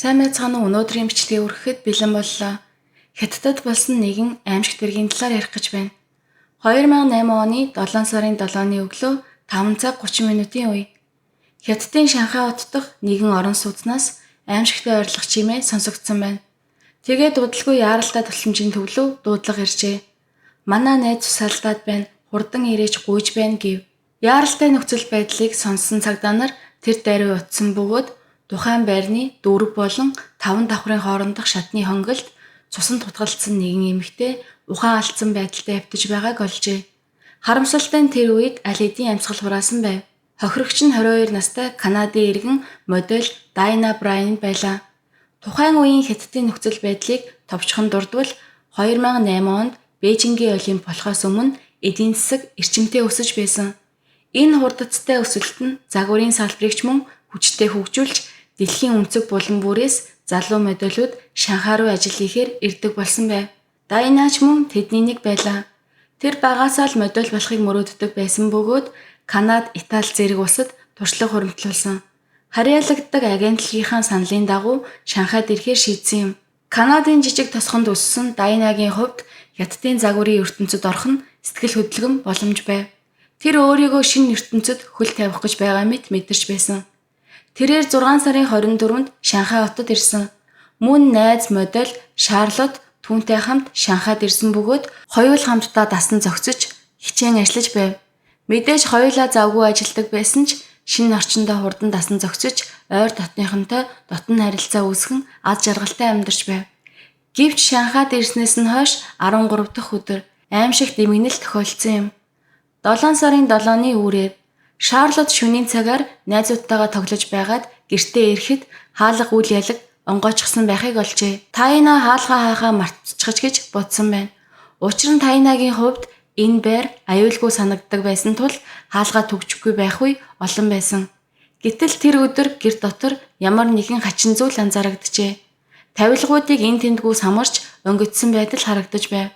Сайн байцгаана уу? Өнөөдрийн бичлэгээ хүрэхэд бэлэн боллоо. Хятадд болсон нэгэн аимшигт хэргийн талаар ярих гэж байна. 2008 оны 7 сарын 7-ны өглөө 5 цаг 30 минутын үе. Хятадын Шанхай хот дахь нэгэн орон сууцнаас аимшигтай ойрлох чимээ сонсогдсон байна. Тэгээд удалгүй яаралтай тусламжийн төвлөө дуудлага иржээ. Манай найз тусаалдаад байна. Хурдан ирээж гуйж байна гэв. Яаралтай нөхцөл байдлыг сонссон цагдаа нар тэр даруй утсан бөгөөд тухайн байрны 4 болон 5 давхрын хоорондох шатны хонголд цусанд тутгалцсан нэгэн эмэгтэй ухаан алдсан байдалтай явтаж байгааг олжээ. Харамсалтай нь тэр үед аль хэдийн амьсгал хураасан байв. Хохирогч нь 22 настай Канадын иргэн модель Дайна Брайан байлаа. Тухайн үеийн Хятадын нөхцөл байдлыг товчхон дурдвал 2008 онд Бээжингийн Олимп болохоос өмнө эдийн засаг эрчимтэй өсөж байсан. Энэ хурдцтай өсөлт нь загварын салбарыг ч мөн хүчтэй хөгжүүлж дэлхийн өнцөг булан бүрээс залуу модельүүд Шанхай руу ажил хийхээр ирдэг болсон байв. Дайна ч мөн тэдний нэг байлаа. Тэр багаасаа л модель болохыг мөрөөддөг байсан бөгөөд Канада, Итали зэрэг улсад туршлага хуримтлуулсан. Харьяалагддаг агентлагийнхаа саналын дагуу Шанхайд ирэхээр шийдсэн юм. Канадын жижиг тосгонд өссөн Дайнагийн хувьд Хятадын загварын ертөнцид орох нь сэтгэл хөдлөм боломж байв. Тэр өөрийгөө шинэ ертөнцид хөл тавих гэж байгаа мэт мэдэрч байсан. Тэрээр 6 сарын 24-нд Шанхай хотод ирсэн. Мөн найз модель Шарлот түүнтэй хамт Шанхайд ирсэн бөгөөд хоёул хамтдаа дасан зохицож хичээн ажиллаж байв. Мэдээж хоёулаа завгүй ажилладаг байсан ч шинэ орчиндөө хурдан дасан зохицож ойр дотныхонтой дотн харилцаа үүсгэн аз жаргалтай амьдарч байв. Гэвч Шанхайд ирснээс нь хойш 13 дахь өдөр аимшигт эмгэнэл тохиолдсон юм. 7 сарын 7-ны үүрээр Шарлот шөнийн цагаар найзуудтайгаа тоглож байгаад гэртээ ирэхэд хаалга үйл ялаг онгойчсон байхыг олжээ. Тайна хаалгаа хаахаа мартчихж гэж бодсон байна. Учир нь Тайнагийн хувьд энэ байр аюулгүй санагддаг байсан тул хаалгаа төгжихгүй байх үе олон байсан. Гэтэл тэр өдөр гэр дотор ямар нэгэн хачин зүйл анзаарагджээ. Тавилгуудыг эн тэндгүй самарч өнгөцсөн байдал харагдаж байв.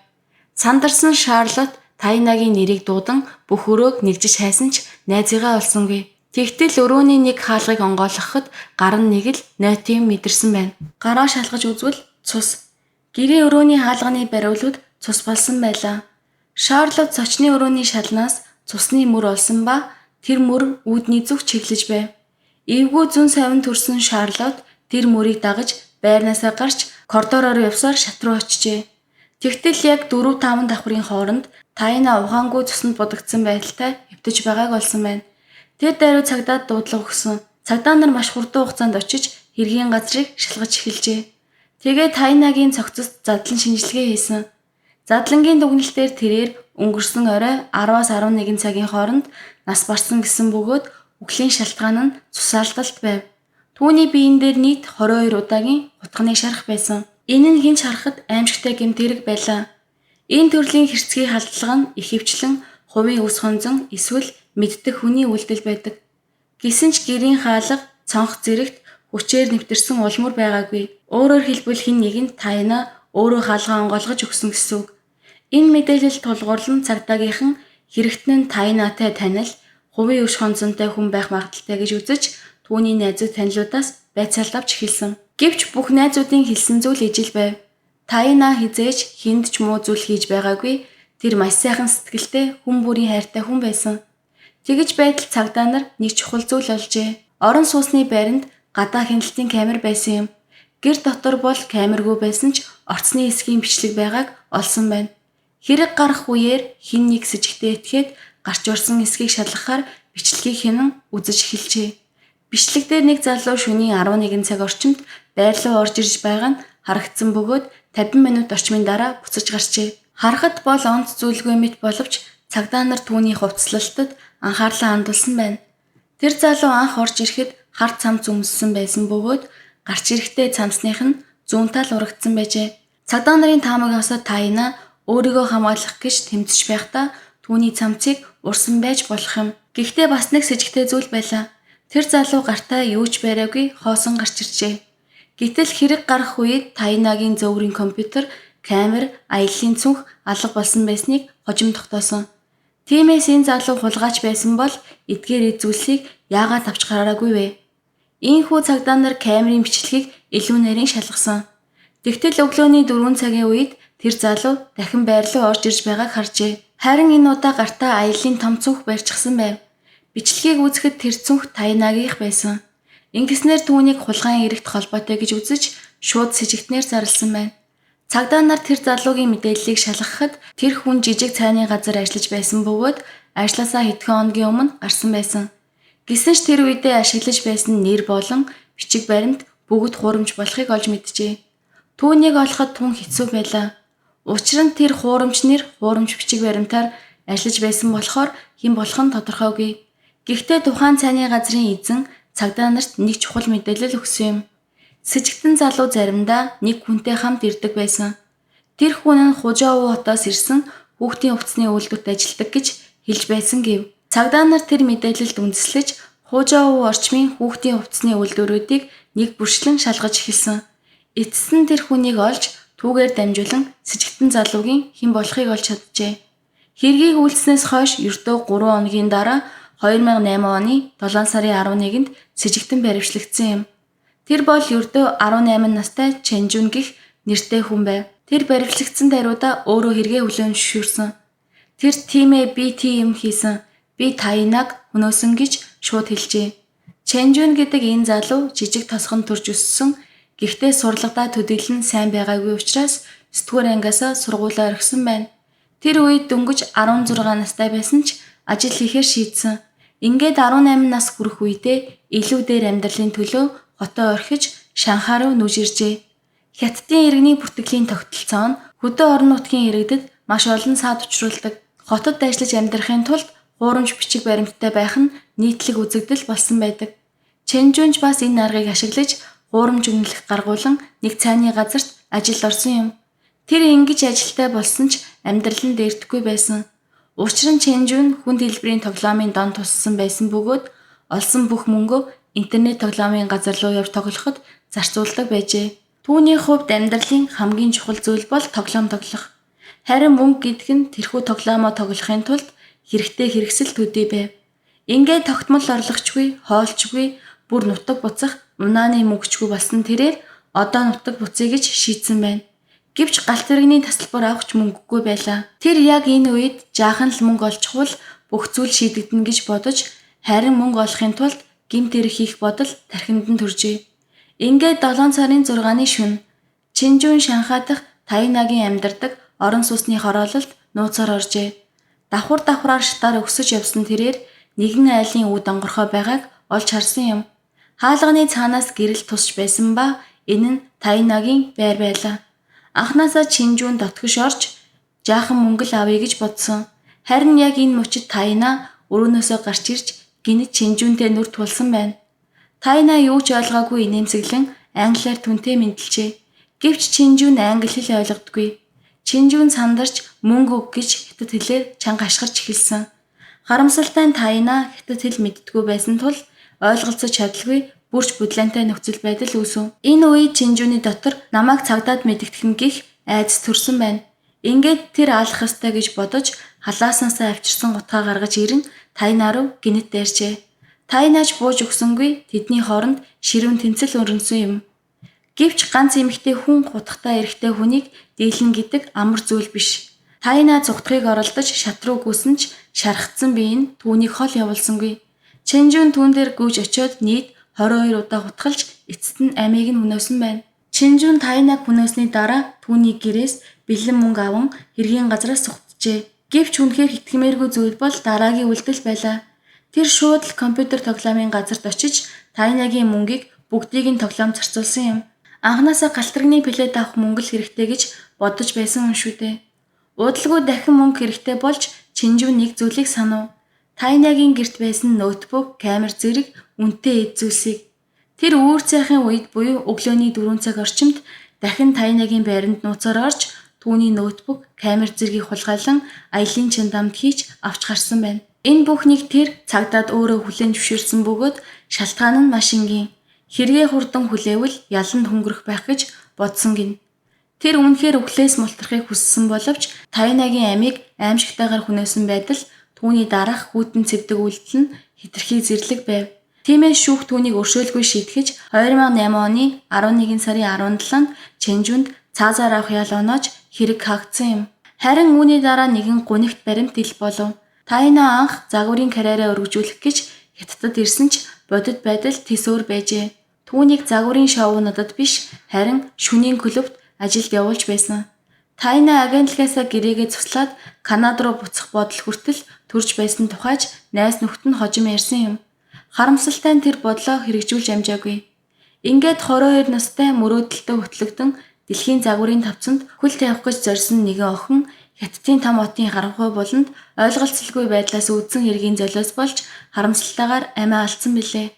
Сандарсан Шарлот Тайнагийн нэрийг дуудан бүх өрөөг нэгжиж хайсан ч найзыгаа олсонгүй. Тэгтэл өрөөний нэг хаалгыг онгойлгоход гар нь нэг л нойтын мэдэрсэн байна. Гараа шалгаж үзвэл цус. Гэрийн өрөөний хаалганы бариулууд цус болсон байлаа. Шарлот цочны өрөөний шалнаас цусны мөр олсон ба тэр мөр үүдний зүг чиглэж байв. Эвгүй зүн савин төрсөн Шарлот тэр мөрийг дагаж байрнаасаа гарч коридороор явсаар шат руу очижээ. Тэгтэл яг 4-5 давхрын хооронд Тайна ухаангүй цуснд будагдсан байдалтай хэвтэж байгааг олсон байна. Тэр даруй цагдаад дуудлага өгсөн. Цагдаа нар маш хурдан хугацаанд очиж хэргийн газрыг шалгаж эхэлжээ. Тэгээд Тайнагийн цогцост задлан шинжилгээ хийсэн. Задлангийн дүгнэлтээр тэрээр өнгөрсөн орой 10-аас 11 цагийн хооронд нас барсан гэсэн бөгөөд үхлийн шалтгаан нь цусаалталт байв. Түүний биеийн дээр нийт 22 удаагийн хутганы шарах байсан. Энэ нь хинч харахад аимшигтай гэмт хэрэг байлаа. Энэ төрлийн хэрцгий халдлага нь ихэвчлэн хувийн үс хонзон эсвэл мэддэг хүний үйлдэл байдаг. Гэсэн ч гэрийн хаалга, цонх зэрэгт хүчээр нэвтэрсэн улмөр байгаагүй. Өөрөөр хэлбэл хэн нэг нь Тайна өөрөө хаалгаа онгойлгож өгсөн гэсэн үг. Энэ мэдээлэл тулгуурлан цагдаагийнхан хэрэгтэн нь Тайнатай танил, хувийн үс хонзонтой хүн байх магадaltaй гэж үзэж түүний найзууд танилудаас байцаалт авч эхэлсэн. Гэвч бүх найзуудын хэлсэн зүйл ижил байв. Тайна хизээж хүнд ч муу зүйл хийж байгаагүй. Тэр маш сайхан сэтгэлтэй хүн бүрийн хайртай хүн байсан. Тэгэж байтал цагдаа нар нэг чухал зүйл олжээ. Орон сууцны байранд гадаа хяналтын камер байсан юм. Гэр дотор бол камергүй байсан ч орцны хэсгийн бичлэг байгааг олсон байна. Хэрэг гарах үеэр хин нэг с ิจ гтэй этгээд гарч орсон хэсгийг шалгахаар бичлэгийг хянан үзэж эхэлжээ. Бичлэгдэр нэг залуу шөнийн 11 цаг орчимд байр руу орж ирж байгаа нь харагдсан бөгөөд 50 минут орчмын дараа буцаж гарчээ. Харахад бол онц зүйлгүй мэт боловч цагдаа нар түүний хувцаслалтад анхаарлаа хандуулсан байна. Тэр залуу анх орж ирэхэд хар цамц өмссөн байсан бөгөөд гарч ирэхдээ цамцных нь зүүн тал урагдсан байжээ. Цагдаа нарын таамаг авсаад Тайна өөрийгөө хамгаалах гэж тэмцэж байхдаа түүний цамцыг урсан байж болох юм. Гэхдээ бас нэг с ิจ гтэй зүйл байлаа. Тэр залуу гартаа юу ч бариагүй хоосон гарч иржээ. Гэтэл хэрэг гарах үед Тайнагийн зөөврийн компьютер, камер, аяллаа цүнх алга болсон байсныг хожим тогтоосон. Тиймээс энэ залуу хулгайч байсан бол эдгээр зүйлсийг яагаад авч гараагүй вэ? Ийхүү цагдаа нар камерын бичлэгийг илүү нарийн шалгасан. Тэгтэл өглөөний 4 цагийн үед тэр залуу дахин байр руу орж ирж байгааг харжээ. Харин энэ удаа гартаа аяллаа том цүнх барьчихсан байв. Бичлэгийг үзэхэд тэр цүнх Тайнагийнх байсан. Ингэснээр түүнийг хулгайн эрэгт холбоотой гэж үзэж шууд сэжигтнээр зарласан байна. Цагдаа нар тэр залуугийн мэдээллийг шалгахад тэр хүн жижиг цайны газар ажиллаж байсан бөгөөд ажлаасаа хэдхэн хоногийн өмнө гарсан байсан. Гэсэн ч тэр үедээ ашиглаж байсан нэр болон бичиг баримт бүгд хуурамч болохыг олж мэджээ. Түүнийг олоход тун хэцүү байлаа. Учир нь тэр хуурамч нэр, хуурамч бичиг баримтаар ажиллаж байсан болохоор хэн болох нь тодорхойгүй. Гэхдээ тухайн цайны газрын эзэн цагдаа нарт нэг чухал мэдээлэл өгсөн юм. Сэжигтэн залуу заримдаа нэг хүнтэй хамт ирдэг байсан. Тэр хүн нь Хужаов хотоос ирсэн хүүхдийн хувцсны үйлдвэрт ажилладаг гэж хэлж байсан гэв. Цагдаа нар тэр мэдээлэлд үндэслэж Хужаов орчмын хүүхдийн хувцсны үйлдвэрүүдийг нэг бүрчлэн шалгаж эхэлсэн. Эцэст нь тэр хүнийг олж түүгээр дамжуулан сэжигтэн залуугийн хэн болохыг олж чаджээ. Хэргийг үйлснээс хойш ердөө 3 хоногийн дараа 2008 оны 7 сарын 11-нд сэжигтэн баривчлагдсан юм. Тэр бол ердөө 18 настай Чэнжүн гэх нэртэй хүн байв. Тэр баривчлагдсан даруйда өөрөө хэрэгээ хүлээн зөвшөөрсөн. Тэр тимээ би тийм хийсэн. Би Тайнаг хөнөөсөн гэж шууд хэлжээ. Чэнжүн гэдэг энэ залуу жижиг тосгон төрж өссөн. Гэхдээ сурлагадаа төдийлөн сайн байгаагүй учраас 9-р ангиасаа сургуулаа орхисон байна. Тэр үед дөнгөж 16 настай байсан ч ажил хийхээр шийдсэн. Ингээд 18 нас хүрэх үедээ илүү дээр амьдралын төлөө хотоо орхиж Шанхай руу нүүж иржээ. Хятадын иргэний бүртгэлийн тогтолцоо нь хөдөө орон нутгийн иргэдэд маш олон саад учруулдаг. Хотод ажиллаж амьдрахын тулд хуурамч бичиг баримттай байх нь нийтлэг үзэгдэл болсон байдаг. Чэнжүнж бас энэ аргыг ашиглаж хуурамч үнэлэх гаргуулan нэг цайны газарт ажилд орсон юм. Тэр ингэж ажилтай болсон ч амьдрал нь дээрдэхгүй байсан. Учир нь Чэнжүн хүнд хэлбэрийн тоглоомын дон туссан байсан бөгөөд олсон бүх мөнгөө интернет тоглоомын газар руу явж тоглоход зарцуулдаг байжээ. Түүний хувьд амьдралын хамгийн чухал зүйл бол тоглоом тоглох. Харин мөнгө гэдэг нь тэрхүү тоглоомоо тоглохын тулд хэрэгтэй хэрэгсэл төдий байв. Ингээд тогтмол орлогочгүй, хоолчгүй, бүр нутаг буцах унааны мөнгөчгүй болсон тэрээр одоо нутаг буцъя гэж шийдсэн байна. Гэвч галт тэрэгний тасалбар авахч мөнгөгүй байлаа. Тэр яг энэ үед жаахан л мөнгө олчихвол бүх зүйл шийдэгдэнэ гэж бодож харин мөнгө олохын тулд гэмт хэрэг хийх бодол тархинд нь төржээ. Ингээд 7 сарын 6-ны шөнө Чэнжүн Шанхай дахь Тайнагийн амьдардаг орон сууцны хороололд нууцаар оржээ. Давхар шатаар өксөж явсан тэрээр нэгэн айлын үд онгорхой байгааг олж харсан юм. Хаалганы цаанаас гэрэл тусч байсан ба энэ нь Тайнагийн байр байлаа. Анхнаасаа Чэнжүн дотгош орж жаахан мөнгө л авъя гэж бодсон. Харин яг энэ мөчид Тайна өрөөнөөсөө гарч ирж гинэт Чэнжүнтэй нүр тулсан байна. Тайна юу ч ойлгоогүй инээмсэглэн англиар түнтэй мэдлжээ. Гэвч Чэнжүн англи хэл ойлгодгүй. Чэнжүн сандарч мөнгө өг гэж хятад хэлээр чанга ашгарч эхэлсэн. Харамсалтай нь Тайна хятад хэл мэддэггүй байсан тул ойлголцож чадалгүй бүрч бодлонтой нөхцөл байдал үүсв. Энэ үед Чэнжүний дотор намайг цагдаад мэдэгдэх нь гих айдас төрсөн байна. Ингээд тэр алах ёстой гэж бодож халааснасаа авчирсан гутгаа гаргаж ирэн Тайна руу гинэт дайрчээ. Тайнаач бууж өгсөнгүй тэдний хооронд ширүүн тэнцэл өрнөсөн юм. Гэвч ганц эмэгтэй хүн хутгатай эрэхтэй хүнийг дийлэн гэдэг амар зүйл биш. Тайна зүгтгийг оролдож шат руу гүйсэн ч шархацсан бие нь түүнийг хол явуулсангүй. Чэнжүн түүн дээр гүйж очиод нийт 22 удаа хутгалж эцэст нь амийг нь хөнөөсөн байна. Чэнжүн Тайнаг хөнөөсний дараа түүний гэрээс бэлэн мөнгө аван хэргийн газраас зүгтжээ. Гэвч үнэхээр итгэмээргүй зүйл бол дараагийн үйлдэл байлаа. Тэр шууд л компьютер тоглоомын газарт очиж Тайнагийн мөнгийг бүгдийг нь тоглоом зарцуулсан юм. Анхнаасаа галтрагны плед авах мөнгө л хэрэгтэй гэж бодож байсан юм шүү дээ. Удалгүй дахин мөнгө хэрэгтэй болж Чэнжүн нэг зүйлийг санав. Тайнагийн гэрт байсан ноутбук, камер зэрэг үнэтэй эд зүйлсийг. Тэр үүр цайхын үед буюу өглөөний 4 цаг орчимд дахин Тайнагийн байранд нууцаар орж түүний ноутбук, камер зэргийг хулгайлан аялын чандамд хийж авч гарсан байна. Энэ бүхнийг тэр цагдаад өөрөө хүлээн зөвшөөрсөн бөгөөд шалтгаан нь маш энгийн. Хэрэгээ хурдан хүлээвэл яланд хөнгөрөх байх гэж бодсон гин. Тэр үнэхээр өглөөс мултрахыг хүссэн боловч Тайнагийн амийг аимшигтайгаар хүнөөсөн байдал түүний дараах хүйтэн цэвдэг үйлдэл нь хэтэрхий зэрлэг байв. Тиймээс шүүх түүнийг өршөөлгүй шийтгэж 2008 оны 11 сарын 17-нд Чэнжүнд цаазаар авах ял оноож хэрэг хаагдсан юм. Харин үүний дараа нэгэн гунигт баримт ил болов. Тайна анх загварын карьераа өргөжүүлэх гэж Хятадд ирсэн ч бодит байдал тэсөөр байжээ. Түүнийг загварын шоунуудад биш харин шөнийн клубт ажилд явуулж байсан. Тайна агентлагаасаа гэрээгээ цуслаад Канада руу буцах бодол хүртэл төрж байсан тухайч найз нөхд нь хожим ярьсан юм. Харамсалтай нь тэр бодлоо хэрэгжүүлж амжаагүй. Ингээд 22 настай мөрөөдөлтөд хөтлөгдөн дэлхийн загварын тавцанд хөл тавих гэж зорьсон нэгэн охин Хятадын том хотын харанхуй буланд ойлголцолгүй байдлаас үүдсэн хэргийн золиос болж харамсалтайгаар амиа алдсан билээ.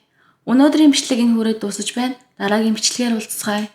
Өнөөдрийн бичлэг энэ хүрээд дуусаж байна. Дараагийн бичлэгээр уулзцгаая.